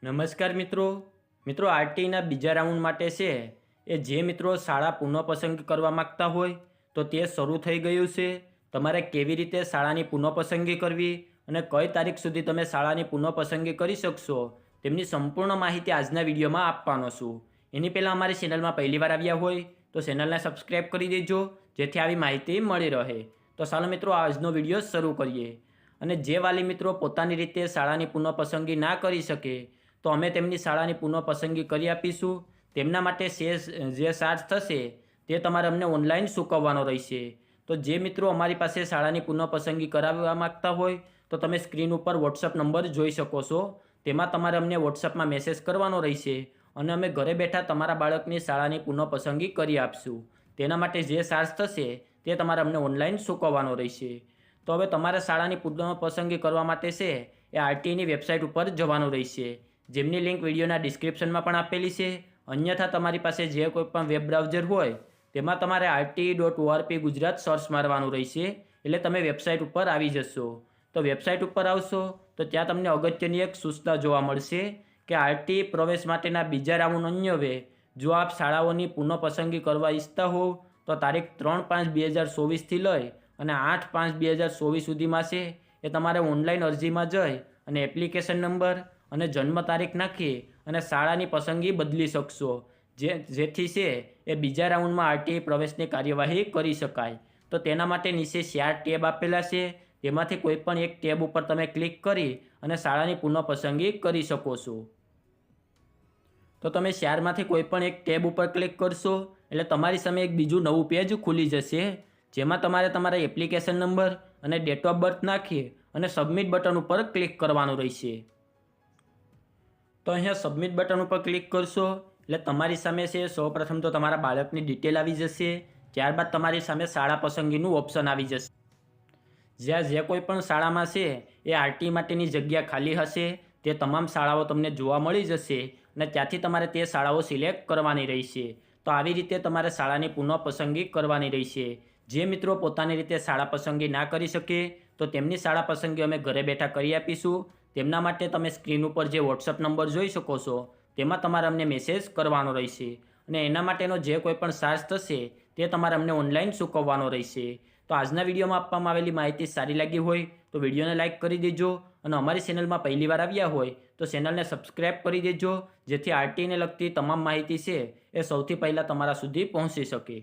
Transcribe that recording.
નમસ્કાર મિત્રો આરટીના બીજા રાઉન્ડ માટે છે એ જે મિત્રો શાળા પુનઃપસંદ કરવા માગતા હોય તો તે શરૂ થઈ ગયું છે। તમારે કેવી રીતે શાળાની પુનઃપસંદગી કરવી અને કઈ તારીખ સુધી તમે શાળાની પુનઃપસંદગી કરી શકશો તેમની સંપૂર્ણ માહિતી આજના વિડીયોમાં આપવાનો છું। એની પહેલાં અમારી ચેનલમાં પહેલીવાર આવ્યા હોય તો ચેનલને સબસ્ક્રાઈબ કરી દેજો જેથી આવી માહિતી મળી રહે। તો ચાલો મિત્રો આજનો વિડીયો શરૂ કરીએ। અને જે વાલી મિત્રો પોતાની રીતે શાળાની પુનઃપસંદગી ના કરી શકે તો અમે તેમની શાળાની પુનઃપસંદગી કરી આપીશું। તેમના માટે જે ચાર્જ થશે તે તમારે અમને ઓનલાઈન ચૂકવવાનો રહેશે। તો જે મિત્રો અમારી પાસે શાળાની પુનઃપસંદગી કરાવવા માગતા હોય તો તમે સ્ક્રીન ઉપર વોટ્સઅપ નંબર જોઈ શકો છો। તેમાં તમારે અમને વોટ્સઅપમાં મેસેજ કરવાનો રહેશે અને અમે ઘરે બેઠા તમારા બાળકની શાળાની પુનઃપસંદગી કરી આપશું। તેના માટે જે ચાર્જ થશે તે તમારે અમને ઓનલાઈન ચૂકવવાનો રહેશે। તો હવે તમારે શાળાની પુનઃપસંદગી કરવા માટે છે એ આરટીની વેબસાઇટ ઉપર જવાનું રહેશે, જેમની લિંક વિડીયોના ડિસ્ક્રિપ્શનમાં પણ આપેલી છે। અન્યથા તમારી પાસે જે કોઈ પણ વેબ બ્રાઉઝર હોય તેમાં તમારે RT.org ગુજરાત સર્ચ મારવાનું રહેશે, એટલે તમે વેબસાઇટ ઉપર આવી જશો। તો વેબસાઇટ ઉપર આવશો તો ત્યાં તમને અગત્યની એક સૂચના જોવા મળશે કે આરટી પ્રવેશ માટેના બીજા રાઉન્ડ અન્વયે જો આપ શાળાઓની પુનઃપસંદગી કરવા ઈચ્છતા હોવ તો તારીખ 3/5/2024થી લઈ અને 8/5/2024 સુધીમાં છે એ તમારે ઓનલાઈન અરજીમાં જઈ અને એપ્લિકેશન નંબર અને જન્મ તારીખ નાખી અને શાળાની પસંદગી બદલી શકશો, જેથી છે એ બીજા રાઉન્ડમાં આરટી પ્રવેશની કાર્યવાહી કરી શકાય। તો તેના માટે નીચે 4 ટેબ આપેલા છે, તેમાંથી કોઈ પણ એક ટેબ ઉપર તમે ક્લિક કરી અને શાળાની પુનઃપસંદગી કરી શકો છો। તો તમે 4માંથી કોઈ પણ એક ટેબ ઉપર ક્લિક કરશો એટલે તમારી સામે એક બીજું નવું પેજ ખુલી જશે, જેમાં તમારે તમારા એપ્લિકેશન નંબર અને ડેટ ઓફ બર્થ નાખી અને સબમિટ બટન ઉપર ક્લિક કરવાનું રહેશે। તો અહીંયા સબમિટ બટન ઉપર ક્લિક કરશો એટલે તમારી સામે છે સૌપ્રથમ તો તમારા બાળકની ડિટેલ આવી જશે, ત્યારબાદ તમારી સામે શાળા પસંદગીનું ઓપ્શન આવી જશે, જ્યાં જે કોઈ પણ શાળામાં છે એ આરટી માટેની જગ્યા ખાલી હશે તે તમામ શાળાઓ તમને જોવા મળી જશે અને ત્યાંથી તમારે તે શાળાઓ સિલેક્ટ કરવાની રહેશે। તો આવી રીતે તમારે શાળાની પુનઃપસંદગી કરવાની રહેશે। જે મિત્રો પોતાની રીતે શાળા પસંદગી ના કરી શકે તો તેમની શાળા પસંદગી અમે ઘરે બેઠા કરી આપીશું। તેમના માટે તમે સ્ક્રીન ઉપર જે વોટ્સઅપ નંબર જોઈ શકો છો તેમાં તમારે અમને મેસેજ કરવાનો રહેશે અને એના માટેનો જે કોઈ પણ ચાર્જ થશે તે તમારે અમને ઓનલાઈન ચૂકવવાનો રહેશે। તો આજના વિડીયોમાં આપવામાં આવેલી માહિતી સારી લાગી હોય તો વિડીયોને લાઇક કરી દેજો અને અમારી ચેનલમાં પહેલીવાર આવ્યા હોય તો ચેનલને સબસ્ક્રાઈબ કરી દેજો, જેથી આરટીને લગતી તમામ માહિતી છે એ સૌથી પહેલાં તમારા સુધી પહોંચી શકે।